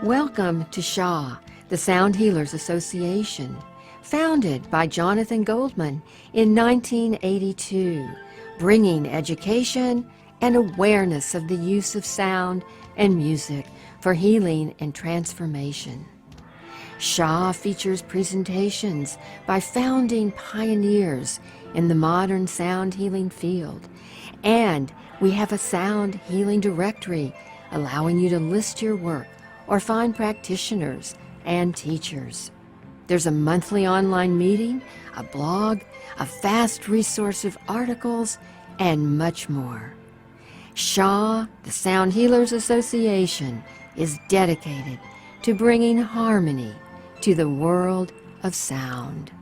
Welcome to SHA, the Sound Healers Association, founded by Jonathan Goldman in 1982, bringing education and awareness of the use of sound and music for healing and transformation. SHA features presentations by founding pioneers in the modern sound healing field, and we have a sound healing directory allowing you to list your work or find practitioners and teachers. There's a monthly online meeting, a blog, a vast resource of articles, and much more. SHA, the Sound Healers Association, is dedicated to bringing harmony to the world of sound.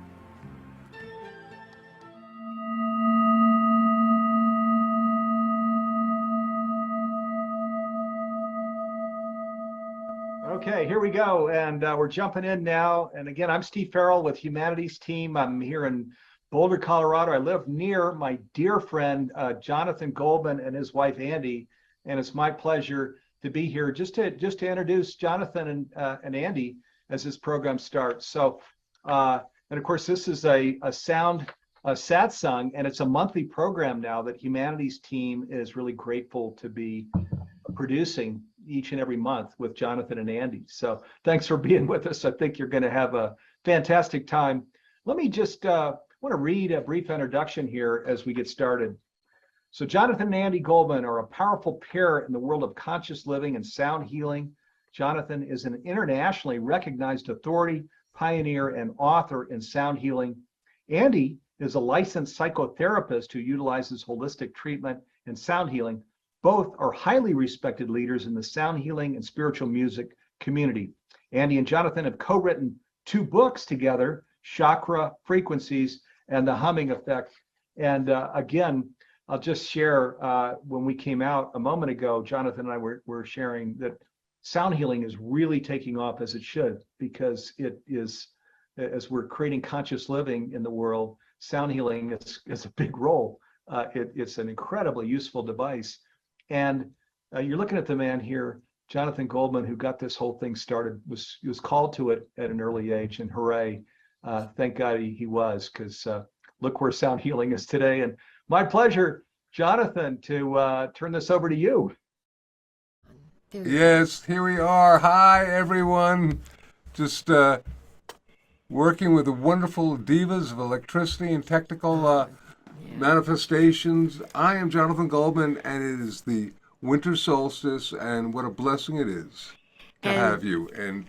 Okay, here we go, and we're jumping in now. And again, I'm Steve Farrell with Humanities Team. I'm here in Boulder, Colorado. I live near my dear friend Jonathan Goldman and his wife Andy, and it's my pleasure to be here just to introduce Jonathan and Andy as this program starts. So, and of course, this is a Sound Satsang, and it's a monthly program now that Humanities Team is really grateful to be producing each and every month with Jonathan and Andy. So thanks for being with us. I think you're going to have a fantastic time. Let me just want to read a brief introduction here as we get started. So Jonathan and Andy Goldman are a powerful pair in the world of conscious living and sound healing. Jonathan is an internationally recognized authority, pioneer, and author in sound healing. Andy is a licensed psychotherapist who utilizes holistic treatment and sound healing. Both are highly respected leaders in the sound healing and spiritual music community. Andy and Jonathan have co-written 2 books together, Chakra Frequencies and The Humming Effect. And again, I'll just share, when we came out a moment ago, Jonathan and I were sharing that sound healing is really taking off as it should, because it is, as we're creating conscious living in the world, sound healing is a big role. It's an incredibly useful device. And you're looking at the man here, Jonathan Goldman, who got this whole thing started, he was called to it at an early age, and hooray, thank God he was, because look where sound healing is today. And my pleasure, Jonathan, to turn this over to you. Yes, here we are. Hi, everyone. Just working with the wonderful divas of electricity and technical manifestations. I am Jonathan Goldman, and it is the winter solstice, and what a blessing it is to have you.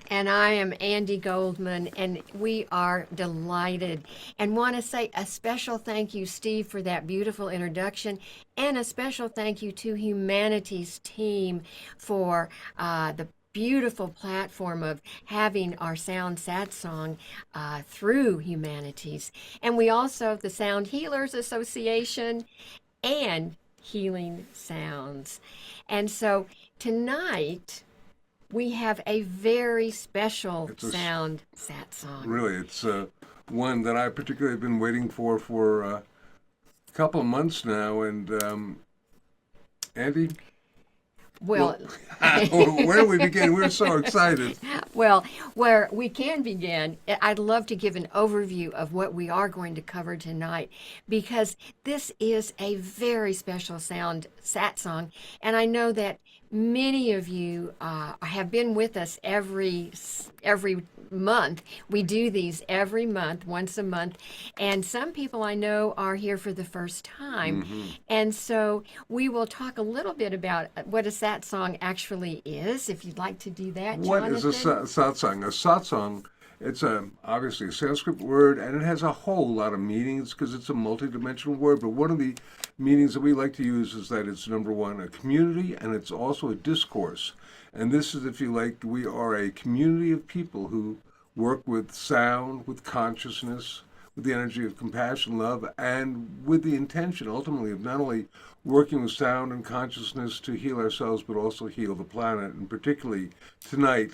And I am Andy Goldman, and we are delighted and want to say a special thank you, Steve, for that beautiful introduction, and a special thank you to Humanities Team for the beautiful platform of having our Sound Satsang through Humanities. And we also, the Sound Healers Association and Healing Sounds. And so tonight we have a very special Sound Satsang. Really, it's one that I particularly have been waiting for a couple of months now. And Andy? Well, where do we begin? We're so excited. Well, where we can begin, I'd love to give an overview of what we are going to cover tonight, because this is a very special Sound Satsang, and I know that many of you have been with us every month. We do these every month, once a month, and some people I know are here for the first time. Mm-hmm. And so we will talk a little bit about what a satsang actually is, if you'd like to do that, Jonathan. What is a satsang? A satsang, it's obviously a Sanskrit word, and it has a whole lot of meanings because it's a multidimensional word. But one of the meanings that we like to use is that it's, number one, a community, and it's also a discourse. And this is, if you like, we are a community of people who work with sound, with consciousness, with the energy of compassion, love, and with the intention, ultimately, of not only working with sound and consciousness to heal ourselves, but also heal the planet. And particularly tonight,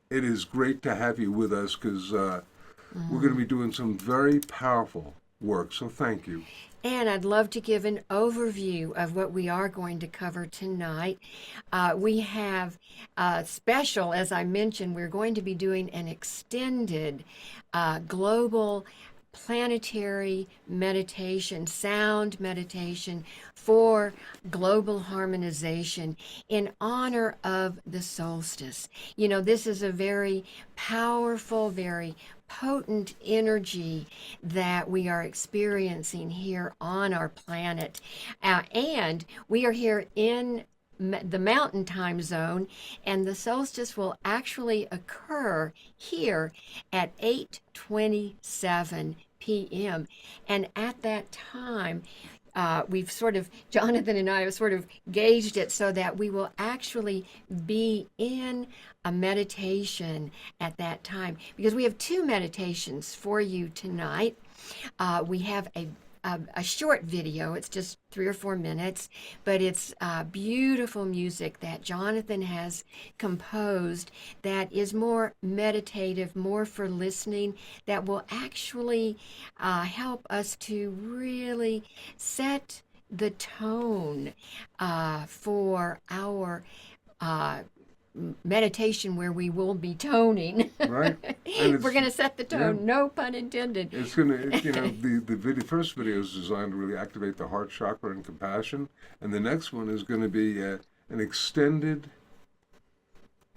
it is great to have you with us, because we're going to be doing some very powerful work. So thank you. And I'd love to give an overview of what we are going to cover tonight. We have special, as I mentioned, we're going to be doing an extended global planetary meditation, sound meditation for global harmonization in honor of the solstice. You know, this is a very powerful, very potent energy that we are experiencing here on our planet. And we are here in the mountain time zone, and the solstice will actually occur here at 8:27 p.m. And at that time, Jonathan and I have sort of gauged it so that we will actually be in a meditation at that time, because we have two meditations for you tonight. We have a short video. It's just 3 or 4 minutes, but it's beautiful music that Jonathan has composed that is more meditative, more for listening, that will actually help us to really set the tone for our meditation, where we will be toning. Right. We're going to set the tone, yeah. no pun intended. It's going to, the first video is designed to really activate the heart chakra and compassion. And the next one is going to be an extended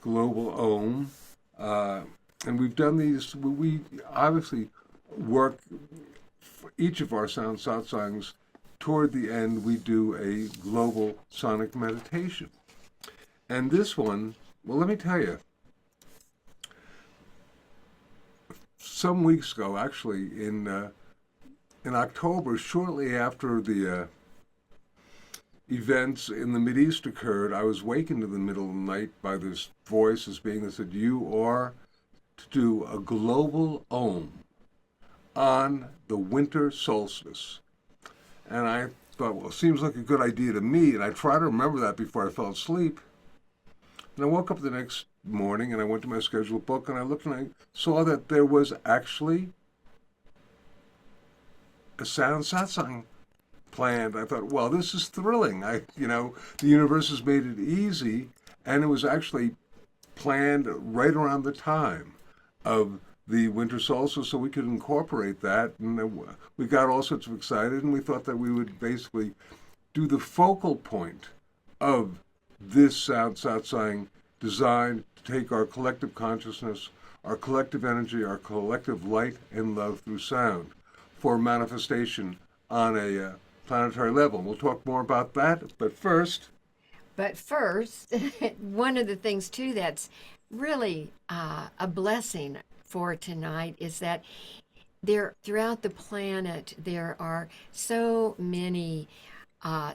global Om. And we've done these, we obviously work for each of our Sound Satsangs. Toward the end, we do a global sonic meditation. And this one, well, let me tell you, some weeks ago, actually, in October, shortly after the events in the Mideast occurred, I was wakened in the middle of the night by this voice, this being that said, "You are to do a global Om on the winter solstice." And I thought, well, it seems like a good idea to me, and I tried to remember that before I fell asleep. And I woke up the next morning and I went to my scheduled book and I looked and I saw that there was actually a Sound Satsang planned. I thought, well, this is thrilling. The universe has made it easy, and it was actually planned right around the time of the winter solstice, so we could incorporate that. And we got all sorts of excited, and we thought that we would basically do the focal point of this Sound Satsang, designed to take our collective consciousness, our collective energy, our collective light and love through sound for manifestation on a planetary level. We'll talk more about that, but first, one of the things too that's really a blessing for tonight is that throughout the planet there are so many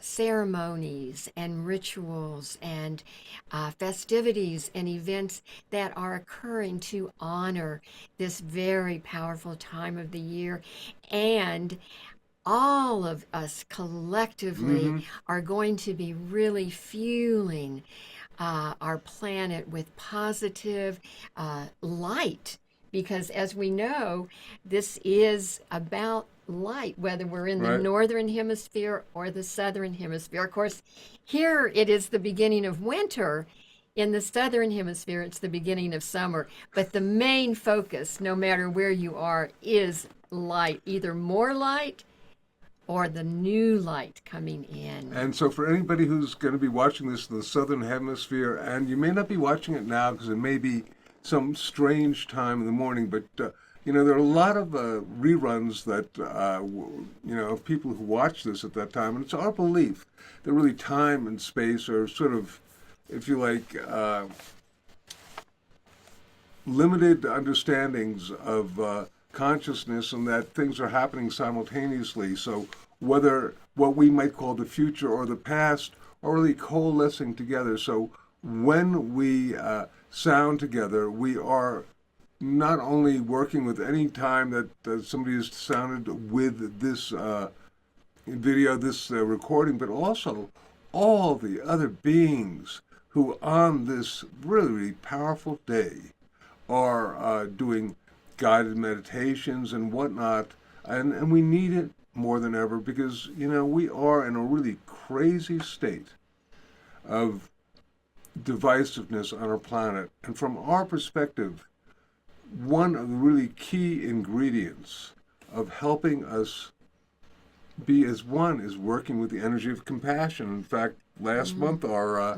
ceremonies and rituals and festivities and events that are occurring to honor this very powerful time of the year. And all of us collectively are going to be really fueling our planet with positive light, because as we know, this is about light, whether we're in the northern hemisphere or the southern hemisphere. Of course, here it is the beginning of winter. In the southern hemisphere, it's the beginning of summer. But the main focus, no matter where you are, is light, either more light or the new light coming in. And so for anybody who's going to be watching this in the southern hemisphere, and you may not be watching it now because it may be some strange time in the morning, but there are a lot of reruns that, of people who watch this at that time. And it's our belief that really time and space are sort of, if you like, limited understandings of consciousness, and that things are happening simultaneously. So whether what we might call the future or the past are really coalescing together. So when we sound together, we are not only working with any time that somebody has sounded with this video, this recording, but also all the other beings who on this really, really powerful day are doing guided meditations and whatnot And we need it more than ever because, we are in a really crazy state of divisiveness on our planet. And from our perspective, one of the really key ingredients of helping us be as one is working with the energy of compassion. In fact, last month our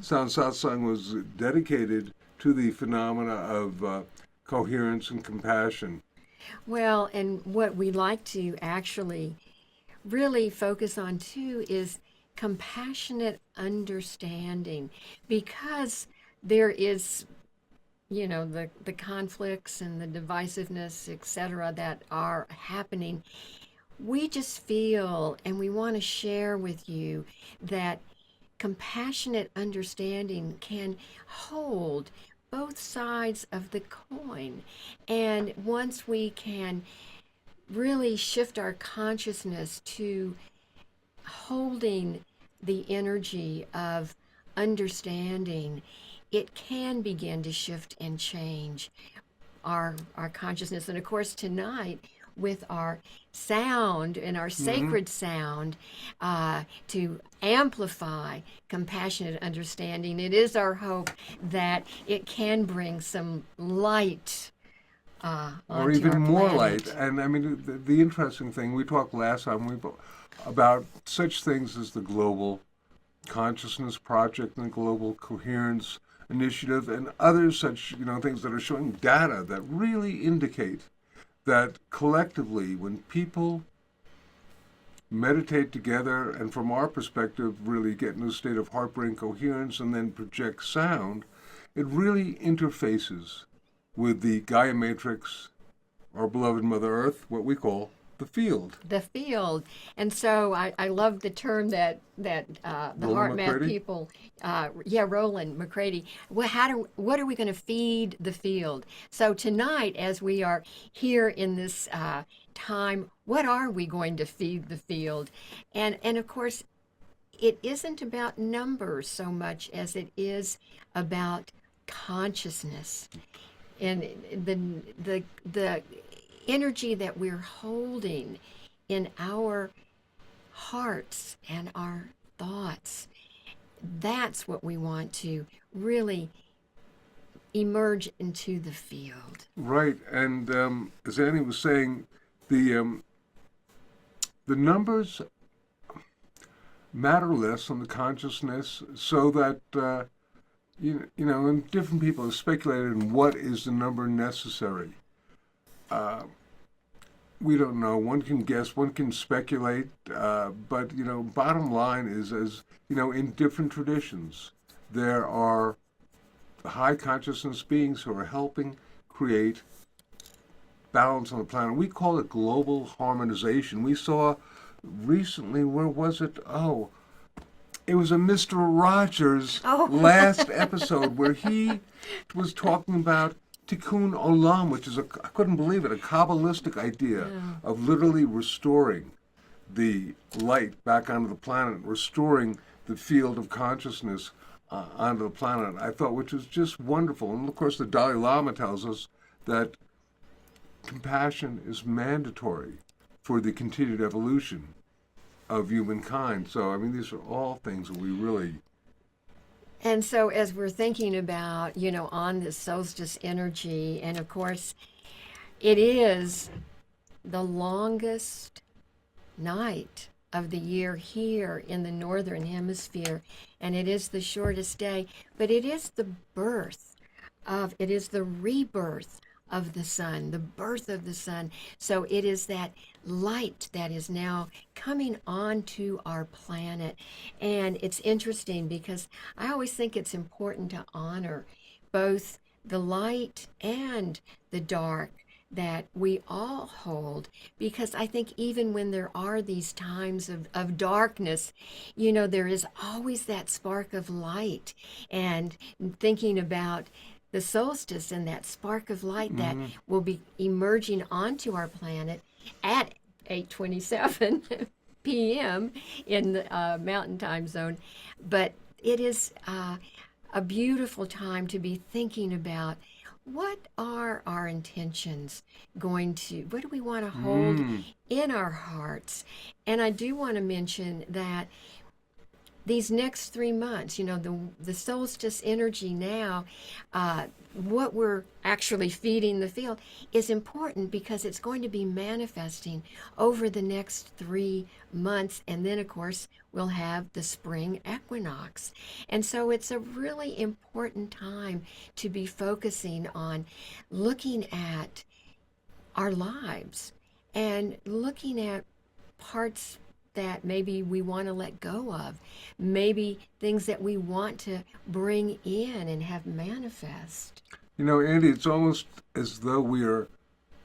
Sound Satsang was dedicated to the phenomena of coherence and compassion. Well, and what we like to actually really focus on too is compassionate understanding, because there is, the conflicts and the divisiveness, etc., that are happening. We just feel, and we want to share with you, that compassionate understanding can hold both sides of the coin. And once we can really shift our consciousness to holding the energy of understanding, it can begin to shift and change our consciousness. And of course, tonight, with our sound and our sacred sound, to amplify compassionate understanding, it is our hope that it can bring some light Or onto even our more planet. light. And I mean, the interesting thing, we talked last time about such things as the Global Consciousness Project and the Global Coherence Initiative and other such, things that are showing data that really indicate that collectively, when people meditate together and from our perspective really get in a state of heart-brain coherence and then project sound, it really interfaces with the Gaia matrix, our beloved Mother Earth, what we call the field. The field. And so I love the term that the Roland heart math McCready? people, Roland McCready. Well, what are we going to feed the field? So tonight, as we are here in this time, what are we going to feed the field? And of course, it isn't about numbers so much as it is about consciousness and the energy that we're holding in our hearts and our thoughts. That's what we want to really emerge into the field. Right, and as Annie was saying, the numbers matter less on the consciousness, so that and different people have speculated on what is the number necessary. We don't know. One can guess, one can speculate, but bottom line is, as in different traditions, there are high consciousness beings who are helping create balance on the planet. We call it global harmonization. We saw recently, where was it? Oh, it was a Mr. Rogers last episode where he was talking about Tikkun Olam, which is I couldn't believe it, a Kabbalistic idea of literally restoring the light back onto the planet, restoring the field of consciousness onto the planet. I thought, which was just wonderful. And of course, the Dalai Lama tells us that compassion is mandatory for the continued evolution of humankind. So, I mean, these are all things that we really... And so as we're thinking about, on this solstice energy, and of course, it is the longest night of the year here in the northern hemisphere, and it is the shortest day, but it is the rebirth of the sun, the birth of the sun. So it is that light that is now coming onto our planet. And it's interesting because I always think it's important to honor both the light and the dark that we all hold, because I think even when there are these times of darkness, there is always that spark of light. And thinking about the solstice and that spark of light that will be emerging onto our planet at 8:27 p.m. in the Mountain Time Zone. But it is a beautiful time to be thinking about what are our intentions going to, what do we want to hold in our hearts? And I do want to mention that these next 3 months, the solstice energy now, what we're actually feeding the field is important because it's going to be manifesting over the next 3 months. And then, of course, we'll have the spring equinox. And so it's a really important time to be focusing on looking at our lives and looking at parts that maybe we want to let go of, maybe things that we want to bring in and have manifest. Andy, it's almost as though we are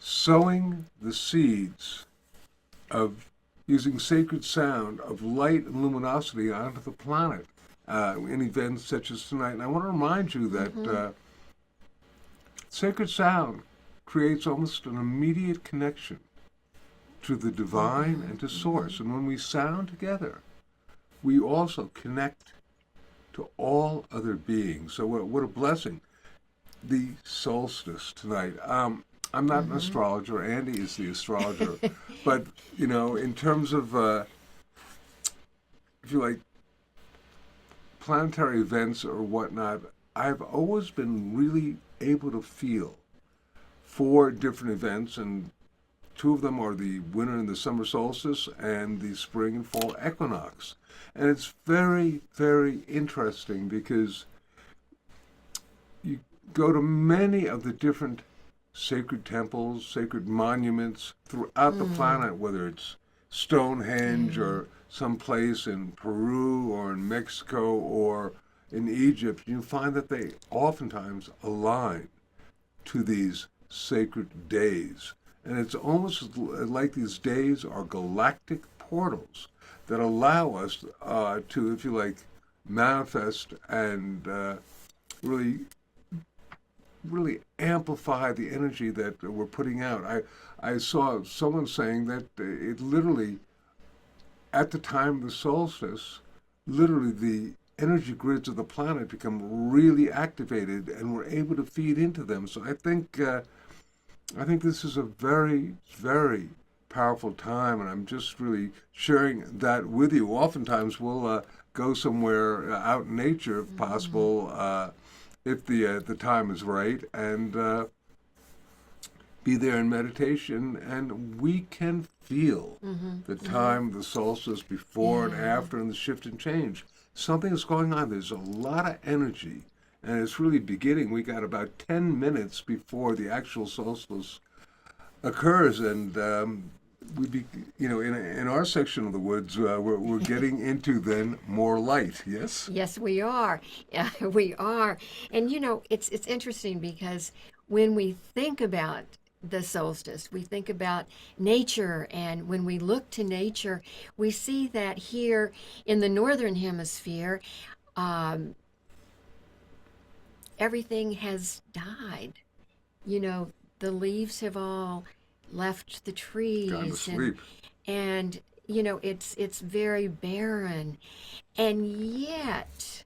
sowing the seeds of using sacred sound of light and luminosity onto the planet in events such as tonight. And I want to remind you that sacred sound creates almost an immediate connection to the divine and to source. And when we sound together, we also connect to all other beings. So what a blessing. The solstice tonight. I'm not an astrologer. Andy is the astrologer. But, in terms of, if you like, planetary events or whatnot, I've always been really able to feel 4 different events, and 2 of them are the winter and the summer solstice and the spring and fall equinox. And it's very, very interesting because you go to many of the different sacred temples, sacred monuments throughout the planet, whether it's Stonehenge or someplace in Peru or in Mexico or in Egypt, you find that they oftentimes align to these sacred days. And it's almost like these days are galactic portals that allow us to, if you like, manifest and really amplify the energy that we're putting out. I saw someone saying that it literally, at the time of the solstice, literally the energy grids of the planet become really activated and we're able to feed into them. So I think this is a very, very powerful time, and I'm just really sharing that with you. Oftentimes we'll go somewhere out in nature, if possible, if the time is right, and be there in meditation, and we can feel the time, the solstice before and after, and the shift and change. Something is going on. There's a lot of energy, and it's really beginning. We got about 10 minutes before the actual solstice occurs, and in our section of the woods, we're getting into then more light. Yes. Yes, we are. Yeah, we are. And it's interesting because when we think about the solstice, we think about nature, and when we look to nature, we see that here in the northern hemisphere, everything has died. The leaves have all left the trees, Gone to sleep. and it's very barren, and yet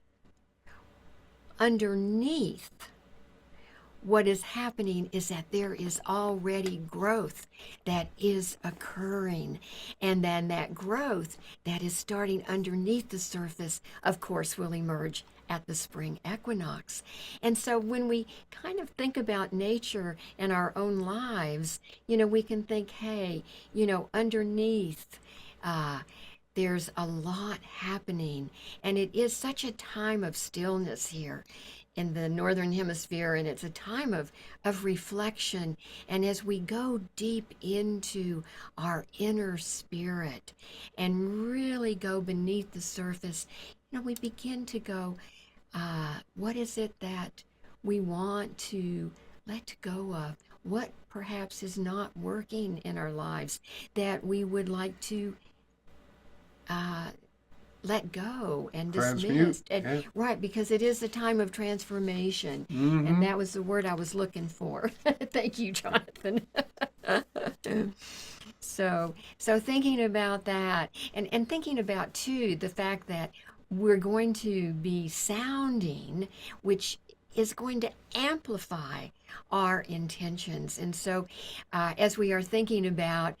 underneath, what is happening is that there is already growth that is occurring. And then that growth that is starting underneath the surface, of course, will emerge at the spring equinox. And so when we kind of think about nature and our own lives, we can think, hey, underneath, there's a lot happening. And it is such a time of stillness here in the northern hemisphere, and it's a time of reflection. And as we go deep into our inner spirit and really go beneath the surface, we begin to go, what is it that we want to let go of? What perhaps is not working in our lives that we would like to let go and dismiss. And, right, because it is a time of transformation. And that was the word I was looking for. Thank you, Jonathan. So thinking about that, and thinking about, too, the fact that we're going to be sounding, which is going to amplify our intentions. And so as we are thinking about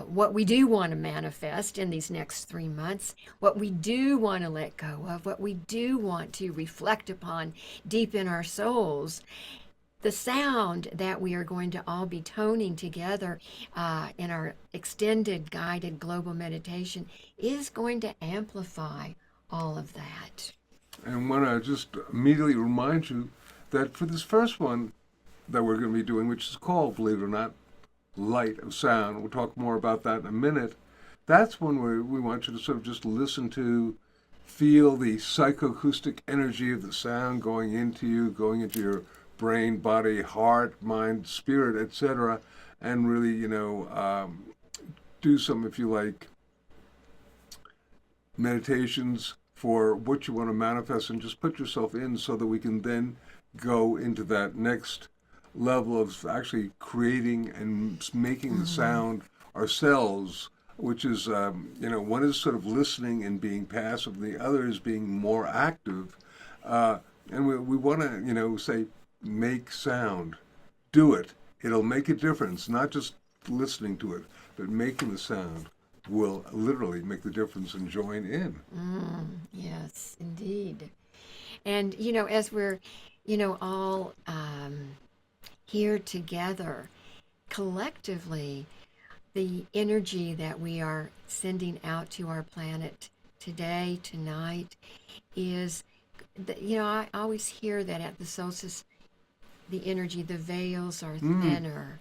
what we do want to manifest in these next 3 months, what we do want to let go of, what we do want to reflect upon deep in our souls, the sound that we are going to all be toning together in our extended guided global meditation is going to amplify all of that. And I want to just immediately remind you that for this first one that we're going to be doing, which is called, believe it or not, Light of Sound, we'll talk more about that in a minute. That's when we want you to sort of just listen to, feel the psychoacoustic energy of the sound going into you, going into your brain, body, heart, mind, spirit, etc., and really, do some, if you like, meditations for what you want to manifest, and just put yourself in so that we can then go into that next level of actually creating and making the sound ourselves, which is, one is sort of listening and being passive, and the other is being more active. And we want to, say, make sound. Do it. It'll make a difference, not just listening to it, but making the sound will literally make the difference and join in. Yes, indeed. And, as we're, all here together collectively, the energy that we are sending out to our planet today, tonight, is, I always hear that at the solstice, the energy, the veils are thinner.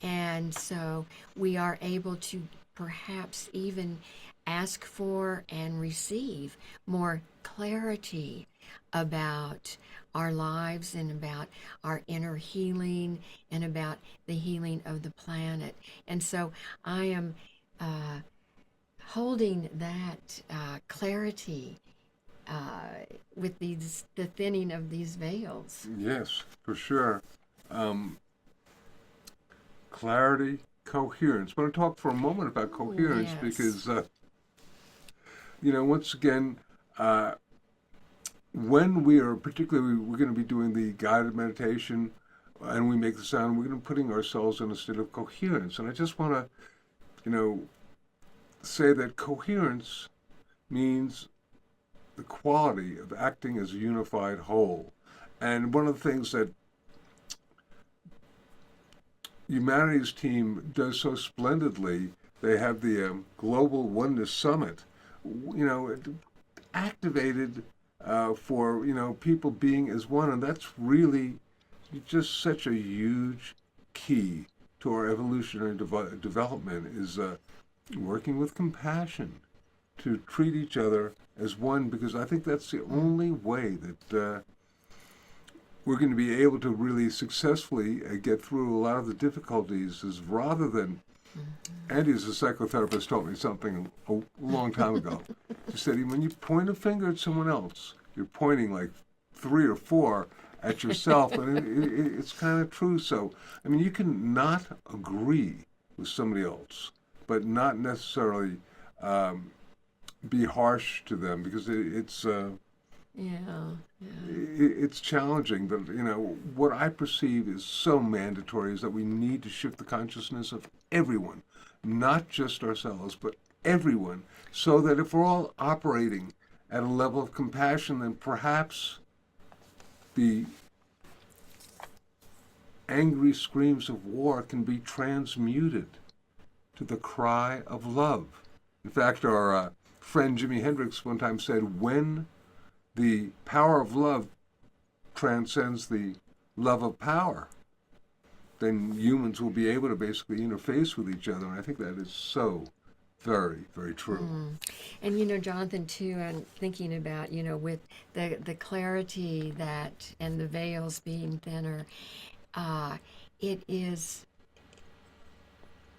And so we are able to perhaps even ask for and receive more clarity about our lives and about our inner healing and about the healing of the planet. And so I am holding that clarity with the thinning of these veils. Yes, for sure. Clarity, coherence. I want to talk for a moment about coherence because, once again, when we're going to be doing the guided meditation and we make the sound, we're going to be putting ourselves in a state of coherence. And I just want to, say that coherence means the quality of acting as a unified whole. And one of the things that Humanity's team does so splendidly, they have the Global Oneness Summit, activated for, people being as one. And that's really just such a huge key to our evolutionary development is working with compassion to treat each other as one, because I think that's the only way that we're going to be able to really successfully get through a lot of the difficulties, is rather than, Andy as a psychotherapist told me something a long time ago. She said, when you point a finger at someone else, you're pointing like 3 or 4 at yourself, and it's kind of true. So, you can not agree with somebody else, but not necessarily be harsh to them, because it's it's challenging. But what I perceive is so mandatory is that we need to shift the consciousness of everyone, not just ourselves, but everyone, so that if we're all operating at a level of compassion, then perhaps the angry screams of war can be transmuted to the cry of love. In fact, our friend Jimi Hendrix one time said, when the power of love transcends the love of power, then humans will be able to basically interface with each other. And I think that is so very, very true. And Jonathan, too, I'm thinking about, with the clarity that, and the veils being thinner, it is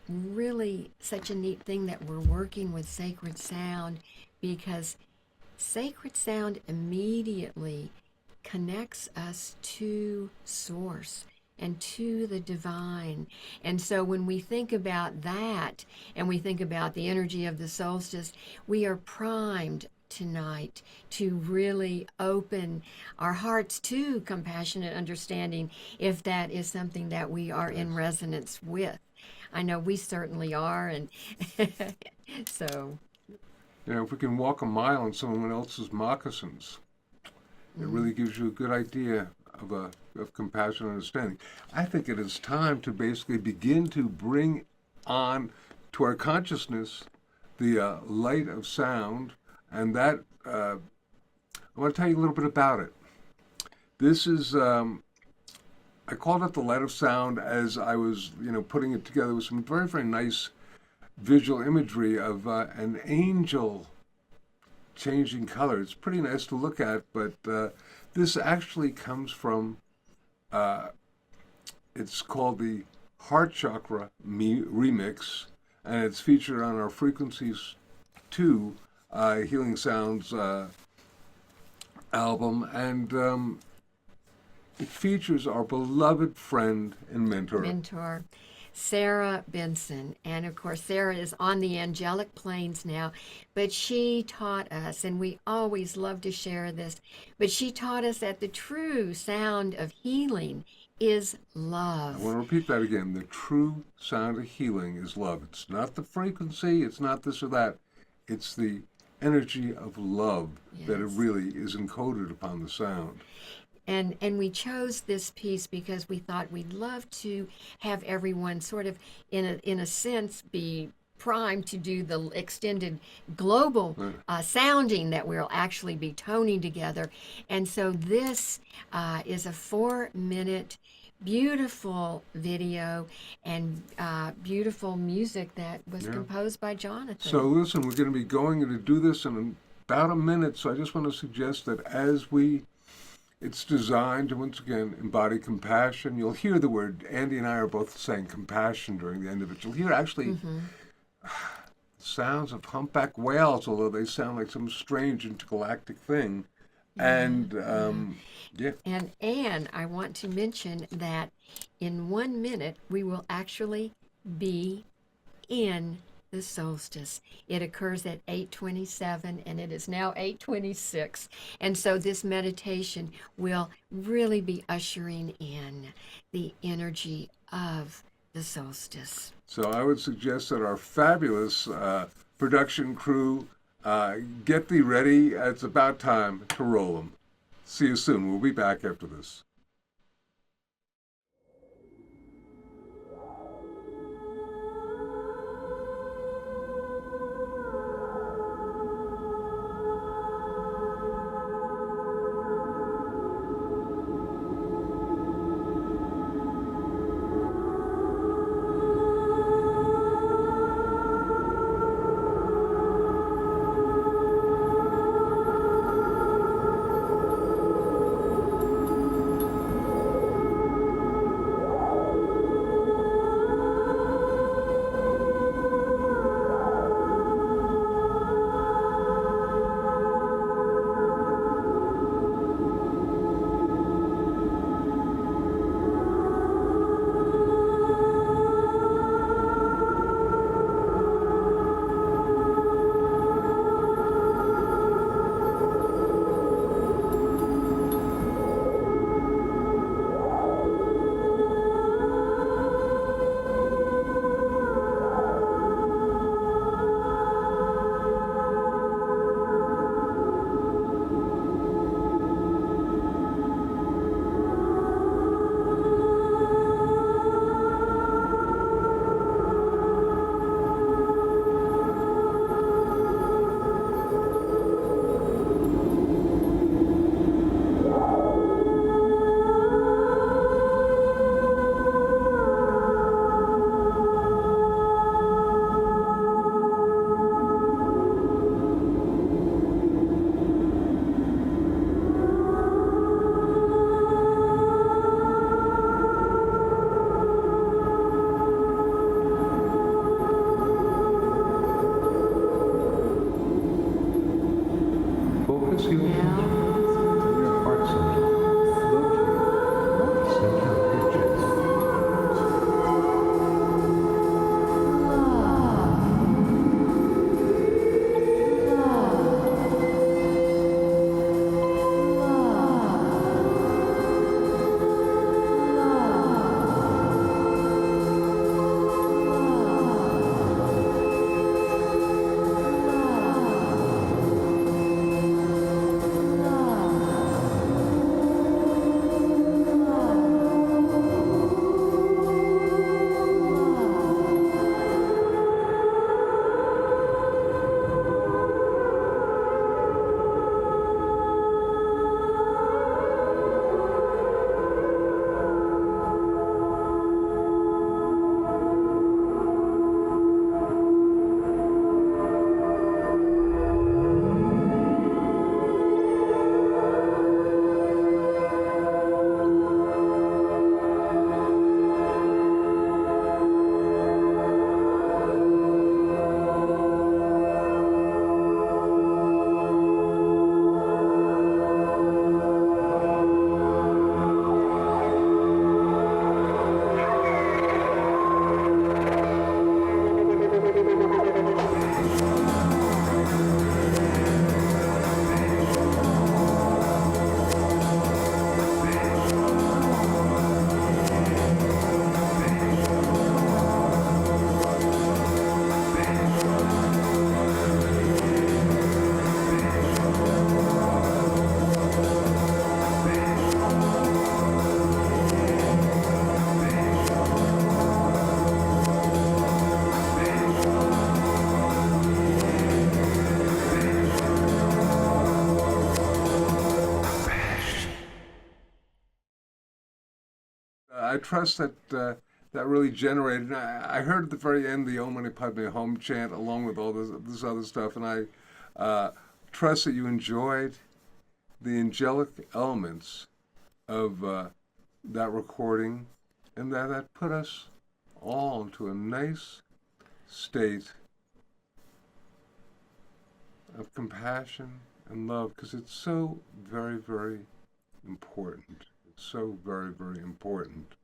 really such a neat thing that we're working with sacred sound, because sacred sound immediately connects us to source and to the divine. And so when we think about that, and we think about the energy of the solstice, we are primed tonight to really open our hearts to compassionate understanding, if that is something that we are in resonance with. I know we certainly are, and so. If we can walk a mile in someone else's moccasins, it really gives you a good idea of compassion and understanding. I think it is time to basically begin to bring on to our consciousness the light of sound, and that I want to tell you a little bit about it. This is I called it the light of sound as I was putting it together with some very, very nice visual imagery of an angel changing color. It's pretty nice to look at, but this actually comes from, it's called the Heart Chakra Remix, and it's featured on our Frequencies 2 Healing Sounds album, and it features our beloved friend and mentor, Sarah Benson. And of course, Sarah is on the angelic planes now, but she taught us, and we always love to share this, but she taught us that the true sound of healing is love. I want to repeat that again. The true sound of healing is love. It's not the frequency, it's not this or that. It's the energy of love that it really is encoded upon the sound. And we chose this piece because we thought we'd love to have everyone sort of, in a sense, be primed to do the extended global sounding that we'll actually be toning together. And so this is a 4-minute beautiful video and beautiful music that was composed by Jonathan. So listen, we're going to be going to do this in about a minute, so I just want to suggest that as it's designed to, once again, embody compassion. You'll hear the word, Andy and I are both saying compassion during the end of it. You'll hear actually sounds of humpback whales, although they sound like some strange intergalactic thing. And, And I want to mention that in 1 minute, we will actually be in the solstice. It occurs at 8:27, and it is now 8:26. And so this meditation will really be ushering in the energy of the solstice. So I would suggest that our fabulous production crew get thee ready. It's about time to roll them. See you soon. We'll be back after this. I trust that that really generated. I heard at the very end the Om Mani Padme Hum chant along with all this other stuff, and I trust that you enjoyed the angelic elements of that recording, and that put us all into a nice state of compassion and love, because it's so very, very important. It's so very, very important.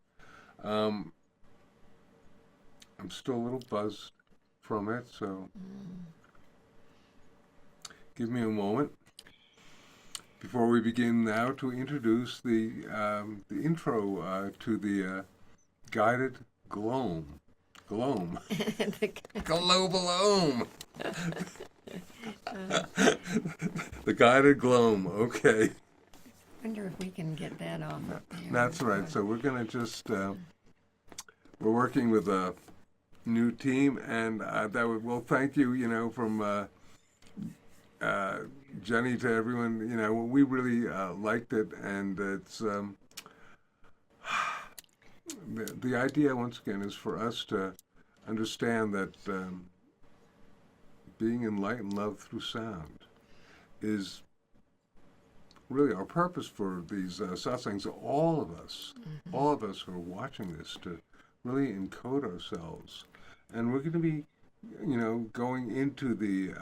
I'm still a little buzzed from it, so give me a moment before we begin now to introduce the intro to the guided gloam. Global Ohm. The guided gloam. Okay. Wonder if we can get that off up there. That's right. So we're going to just we're working with a new team, and we'll thank you. From Jenny to everyone. We really liked it, and it's the idea once again is for us to understand that being in light and love through sound is really our purpose for these satsangs. All of us who are watching this, to really encode ourselves, and we're going to be, going into the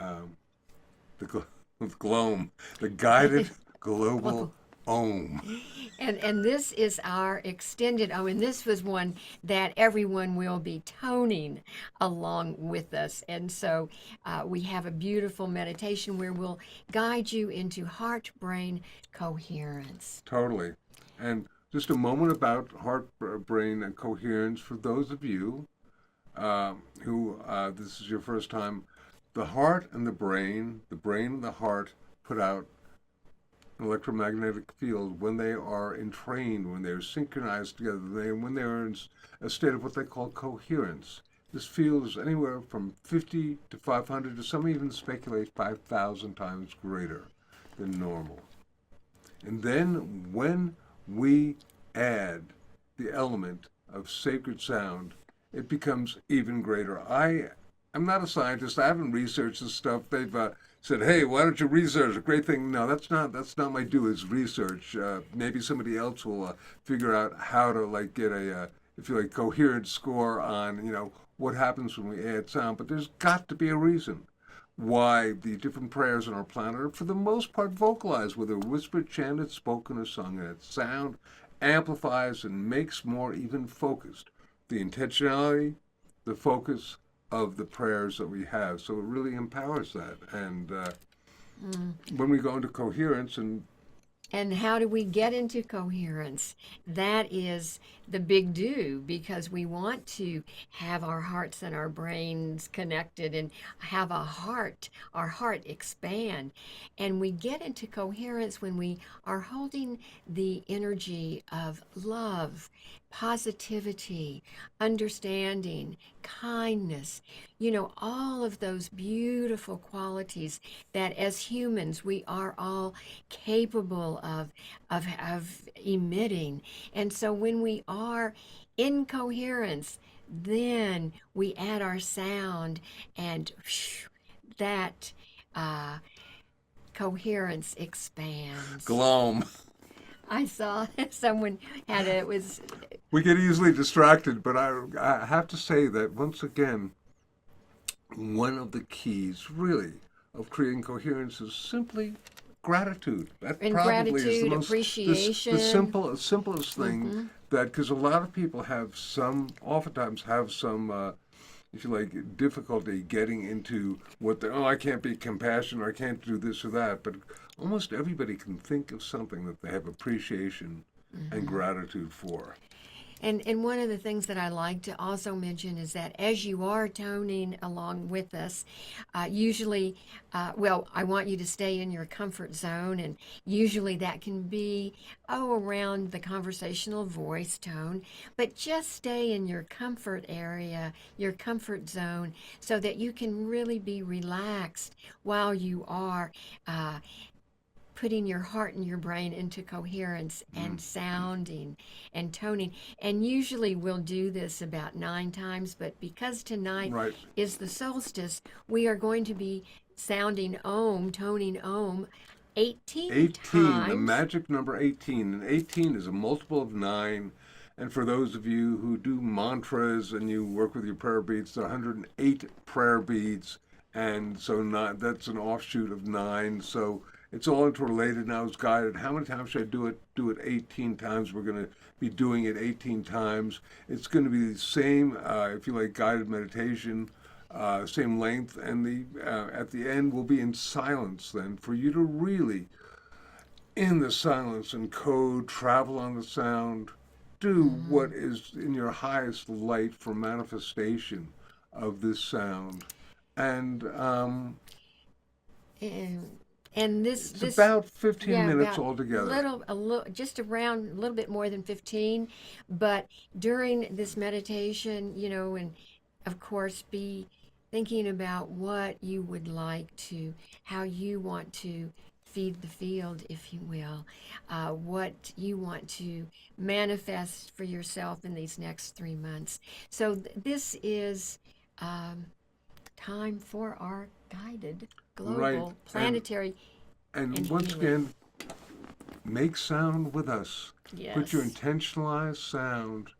gloam, the guided global Om. And this is our extended Om, and this was one that everyone will be toning along with us. And so we have a beautiful meditation where we'll guide you into heart-brain coherence. Totally. And just a moment about heart-brain and coherence for those of you who this is your first time. The heart and the brain and the heart put out an electromagnetic field when they are entrained, when they're synchronized together, when they're in a state of what they call coherence. This field is anywhere from 50 to 500 to some even speculate 5,000 times greater than normal. And then when we add the element of sacred sound, it becomes even greater. I'm not a scientist. I haven't researched this stuff. They've said, "Hey, why don't you research a great thing?" No, that's not my due. Is research. Maybe somebody else will figure out how to get a, if you like, coherent score on what happens when we add sound. But there's got to be a reason why the different prayers on our planet are, for the most part, vocalized, whether whispered, chanted, spoken, or sung, and its sound amplifies and makes more even focused the intentionality, the focus of the prayers that we have. So it really empowers that. And when we go into coherence And how do we get into coherence? That is the big do, because we want to have our hearts and our brains connected and have our heart expand. And we get into coherence when we are holding the energy of love, positivity, understanding, kindness, all of those beautiful qualities that as humans we are all capable of emitting. And so when we are in coherence, then we add our sound, and that coherence expands. gloam. I saw someone had it was We get easily distracted, but I have to say that once again, one of the keys really of creating coherence is simply gratitude. That and probably is the gratitude, most appreciation. the simplest thing, that because a lot of people oftentimes have some if you like, difficulty getting into what I can't be compassionate, or I can't do this or that, but almost everybody can think of something that they have appreciation and gratitude for. And one of the things that I like to also mention is that as you are toning along with us, usually, I want you to stay in your comfort zone, and usually that can be, around the conversational voice tone, but just stay in your comfort area, your comfort zone, so that you can really be relaxed while you are putting your heart and your brain into coherence and sounding and toning. And usually we'll do this about 9 times, but because tonight Right. is the solstice, we are going to be sounding Om, toning Om 18 18, times. the magic number 18. And 18 is a multiple of 9. And for those of you who do mantras and you work with your prayer beads, there are 108 prayer beads. And so that's an offshoot of 9. So it's all interrelated now. It's guided. How many times should I do it? Do it 18 times. We're going to be doing it 18 times. It's going to be the same, if you like, guided meditation, same length. And at the end, we'll be in silence then for you to really, in the silence and code, travel on the sound, do what is in your highest light for manifestation of this sound. And this it's about 15 minutes about altogether. Just around a little bit more than 15. But during this meditation, and of course be thinking about what you would like to, how you want to feed the field, if you will, what you want to manifest for yourself in these next 3 months. So this is time for our guided global planetary and once healing. again, make sound with us. Yes. Put your intentionalized sound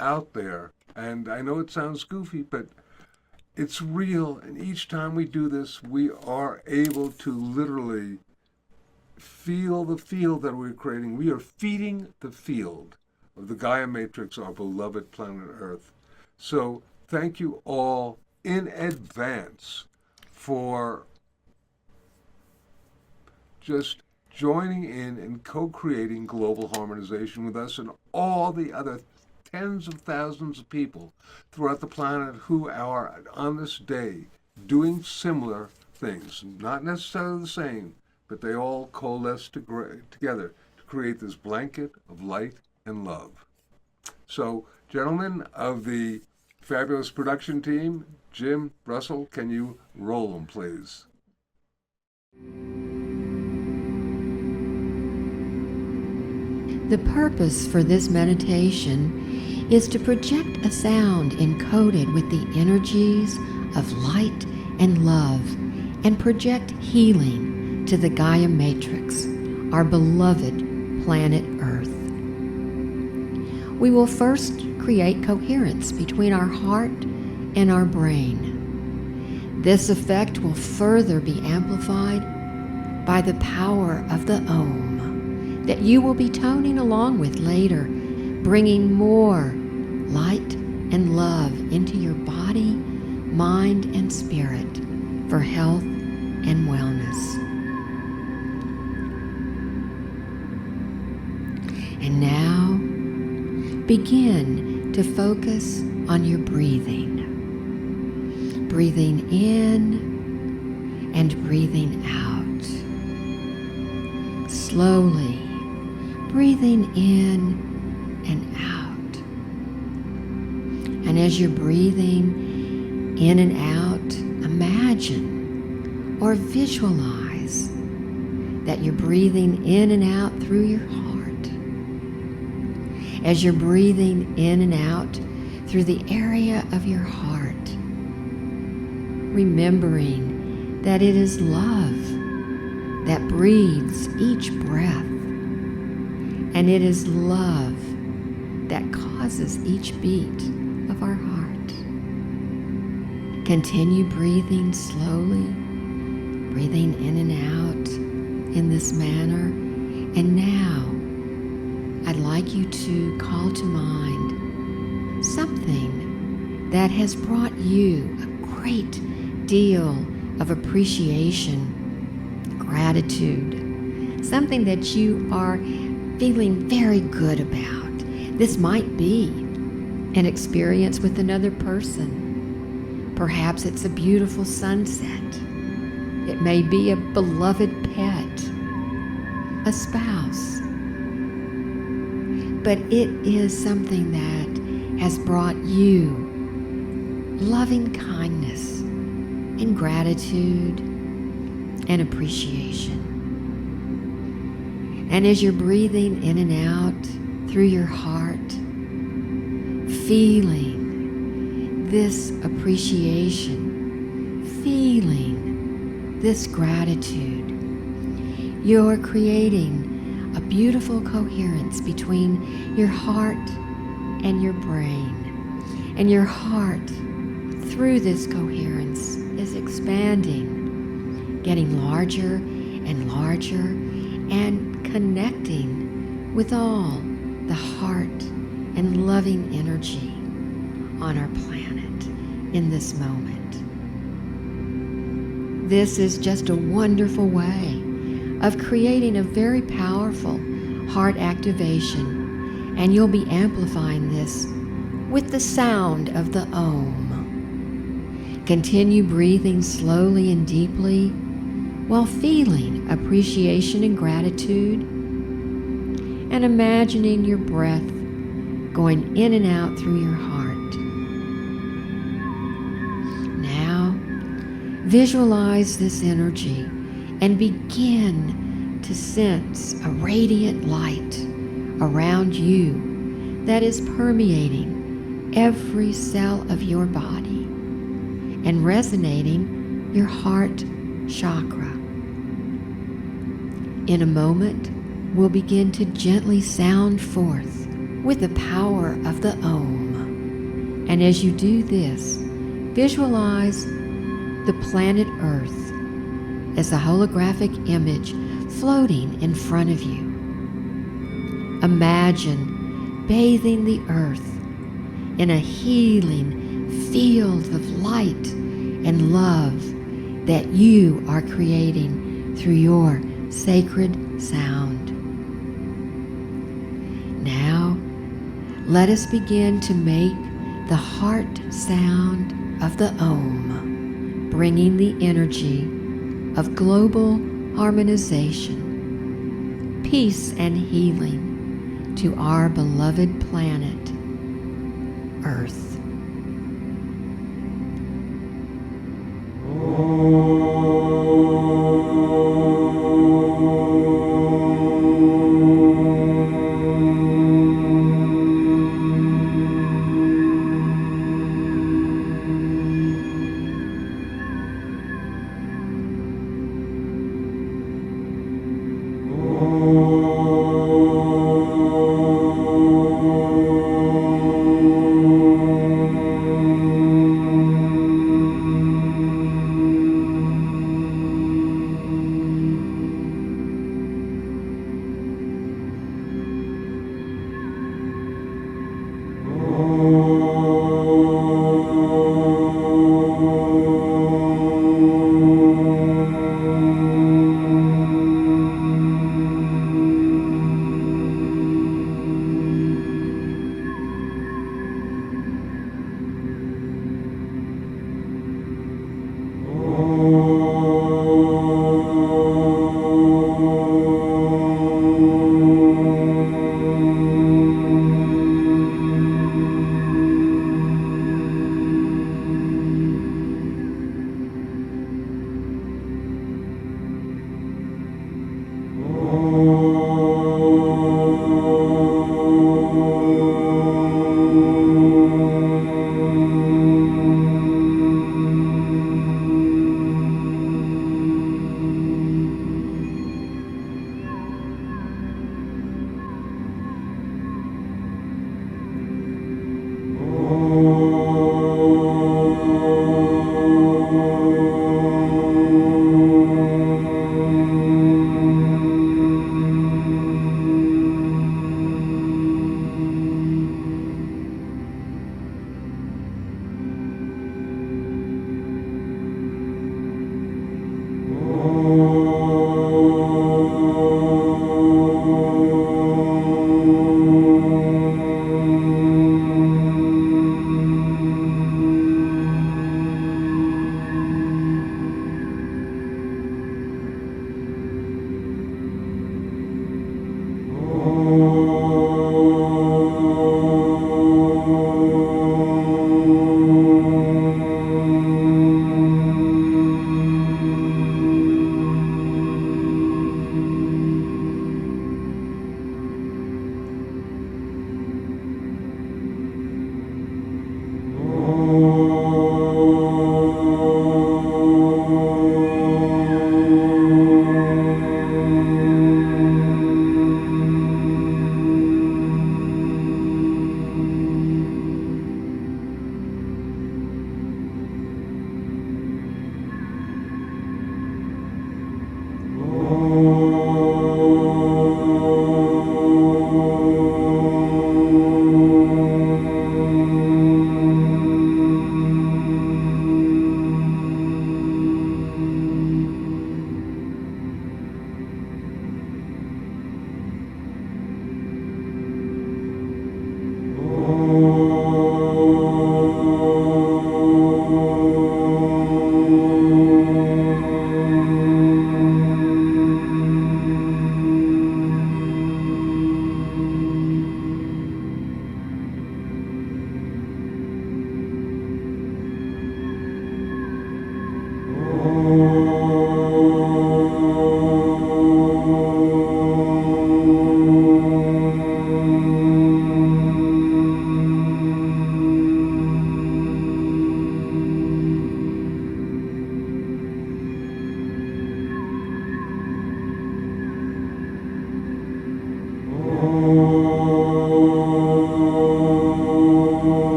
out there. And I know it sounds goofy, but it's real. And each time we do this, we are able to literally feel the field that we're creating. We are feeding the field of the Gaia Matrix, our beloved planet Earth. So thank you all in advance for just joining in and co-creating global harmonization with us and all the other tens of thousands of people throughout the planet who are on this day doing similar things, not necessarily the same, but they all coalesce together to create this blanket of light and love. So, gentlemen of the fabulous production team, Jim, Russell, can you roll them, please? The purpose for this meditation is to project a sound encoded with the energies of light and love and project healing to the Gaia Matrix, our beloved planet Earth. We will first create coherence between our heart and our brain. This effect will further be amplified by the power of the Om that you will be toning along with later, bringing more light and love into your body, mind, and spirit for health and wellness. And now, begin to focus on your breathing. Breathing in and breathing out. Slowly breathing in and out. And as you're breathing in and out, imagine or visualize that you're breathing in and out through your heart. As you're breathing in and out through the area of your heart, remembering that it is love that breathes each breath, and it is love that causes each beat of our heart. Continue breathing slowly, breathing in and out in this manner. And now, I'd like you to call to mind something that has brought you a great deal of appreciation, gratitude, something that you are feeling very good about. This might be an experience with another person. Perhaps it's a beautiful sunset. It may be a beloved pet, a spouse. But it is something that has brought you loving kindness and gratitude and appreciation. And as you're breathing in and out through your heart, feeling this appreciation, feeling this gratitude, you're creating a beautiful coherence between your heart and your brain. And your heart, through this coherence, is expanding, getting larger and larger, and connecting with all the heart and loving energy on our planet in this moment. This is just a wonderful way of creating a very powerful heart activation, and you'll be amplifying this with the sound of the Om. Continue breathing slowly and deeply while feeling appreciation and gratitude, and imagining your breath going in and out through your heart. Now, visualize this energy and begin to sense a radiant light around you that is permeating every cell of your body and resonating your heart chakra. In a moment, we'll begin to gently sound forth with the power of the Om. And as you do this, visualize the planet Earth as a holographic image floating in front of you. Imagine bathing the Earth in a healing field of light and love that you are creating through your sacred sound. Now, let us begin to make the heart sound of the Om, bringing the energy of global harmonization, peace and healing to our beloved planet, Earth.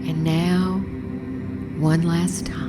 And now, one last time.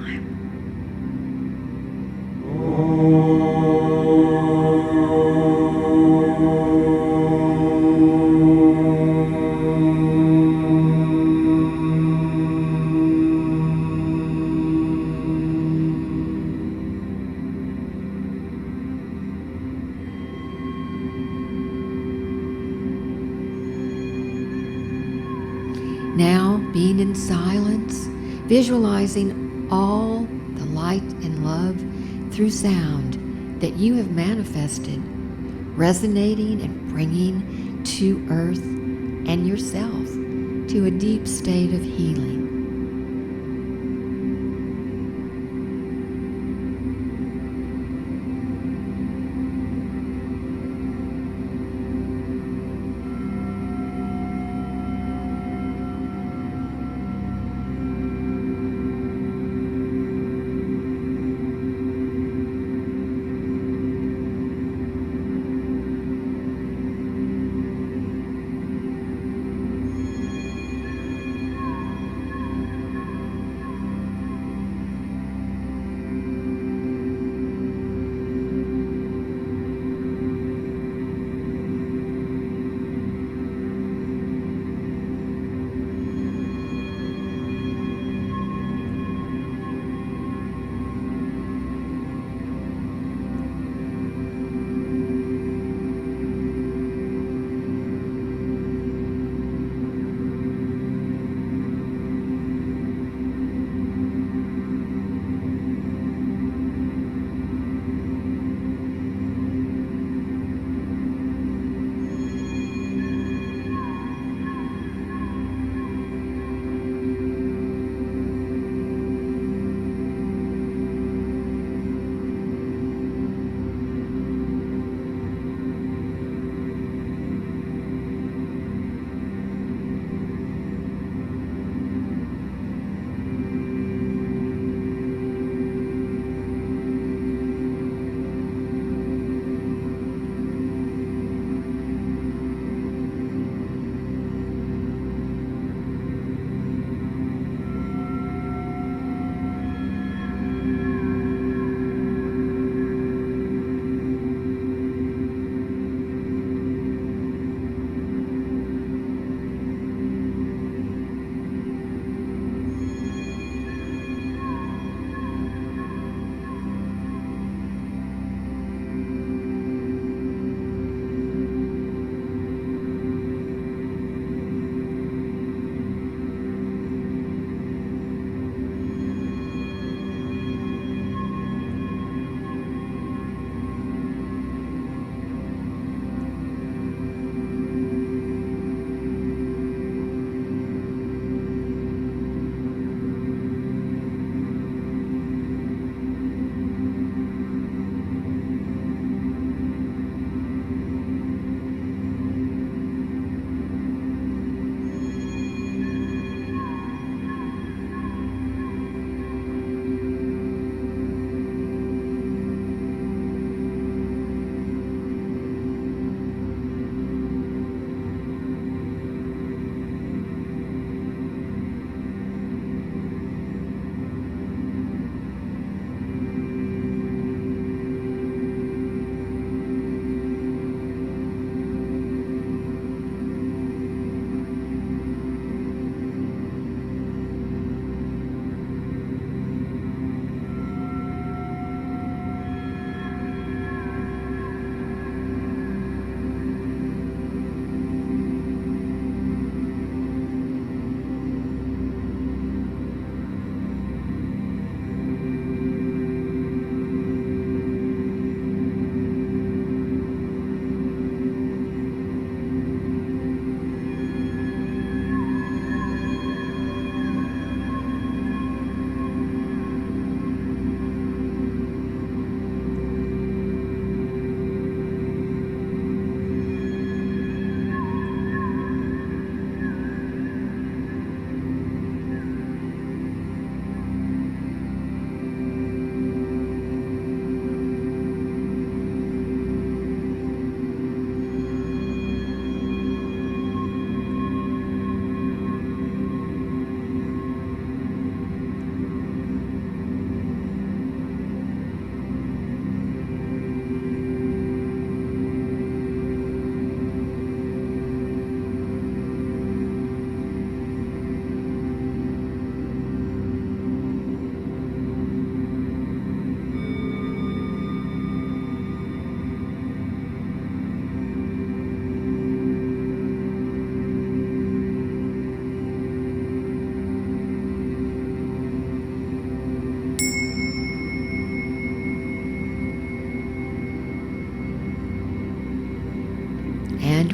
Now, being in silence, visualizing all the light and love through sound that you have manifested, resonating and bringing to Earth and yourself to a deep state of healing.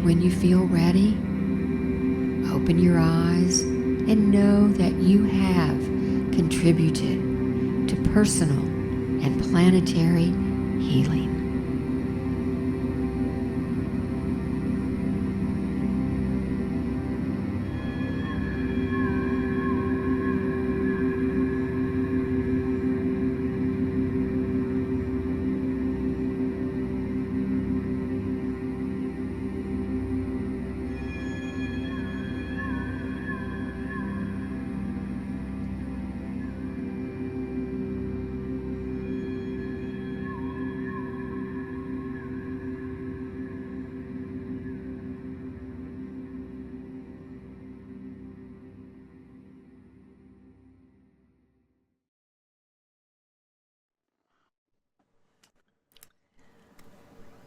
when you feel ready, open your eyes and know that you have contributed to personal and planetary healing.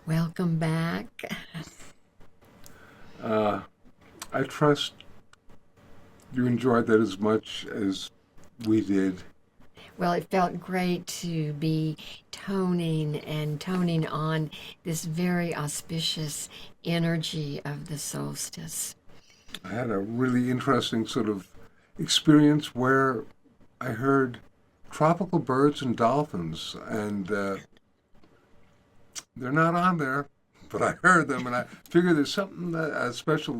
Welcome back. I trust you enjoyed that as much as we did. Well, it felt great to be toning on this very auspicious energy of the solstice. I had a really interesting sort of experience where I heard tropical birds and dolphins, and they're not on there, but I heard them, and I figure there's something special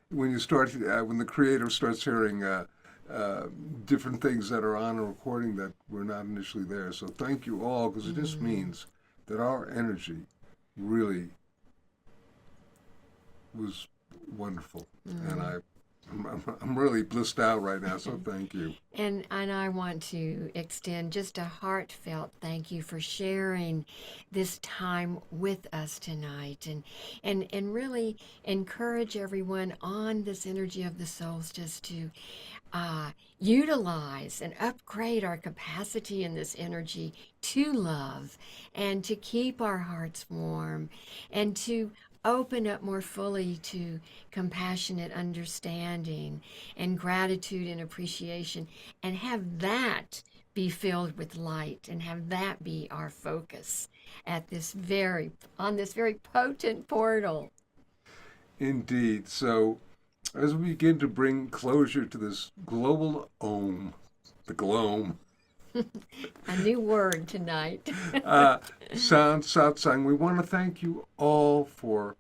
when you start when the creator starts hearing different things that are on a recording that were not initially there. So thank you all, because it just means that our energy really was wonderful, and I'm really blissed out right now. So thank you. And I want to extend just a heartfelt thank you for sharing this time with us tonight, and really encourage everyone on this energy of the solstice to utilize and upgrade our capacity in this energy to love and to keep our hearts warm and to open up more fully to compassionate understanding and gratitude and appreciation, and have that be filled with light and have that be our focus at this very potent portal. Indeed. So as we begin to bring closure to this global ohm, the gloam, A new word tonight. Sound Satsang, we want to thank you all for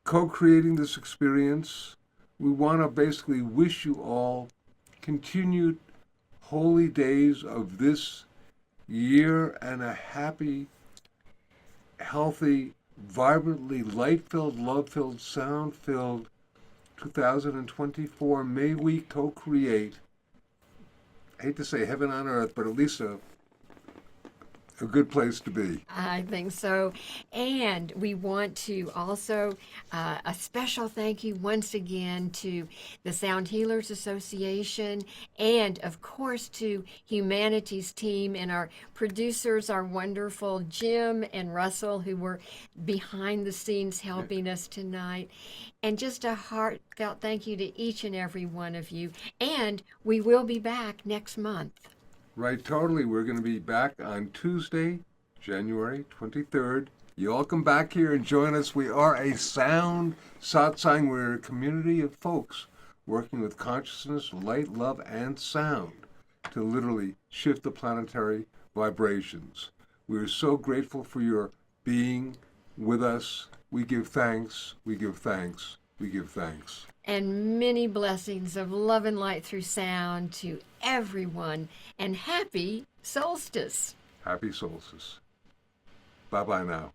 co-creating this experience. We want to basically wish you all continued holy days of this year and a happy, healthy, vibrantly light-filled, love-filled, sound-filled 2024. May we co-create, I hate to say heaven on earth, but at least a good place to be. I think so. And we want to also a special thank you once again to the Sound Healers Association, and of course to Humanity's team and our producers, our wonderful Jim and Russell, who were behind the scenes helping us tonight. And just a heartfelt thank you to each and every one of you. And we will be back next month. Right, totally. We're going to be back on Tuesday, January 23rd. You all come back here and join us. We are a Sound Satsang. We're a community of folks working with consciousness, light, love, and sound to literally shift the planetary vibrations. We are so grateful for your being with us. We give thanks, we give thanks, we give thanks. And many blessings of love and light through sound to everyone, and happy solstice. Happy solstice. Bye-bye now.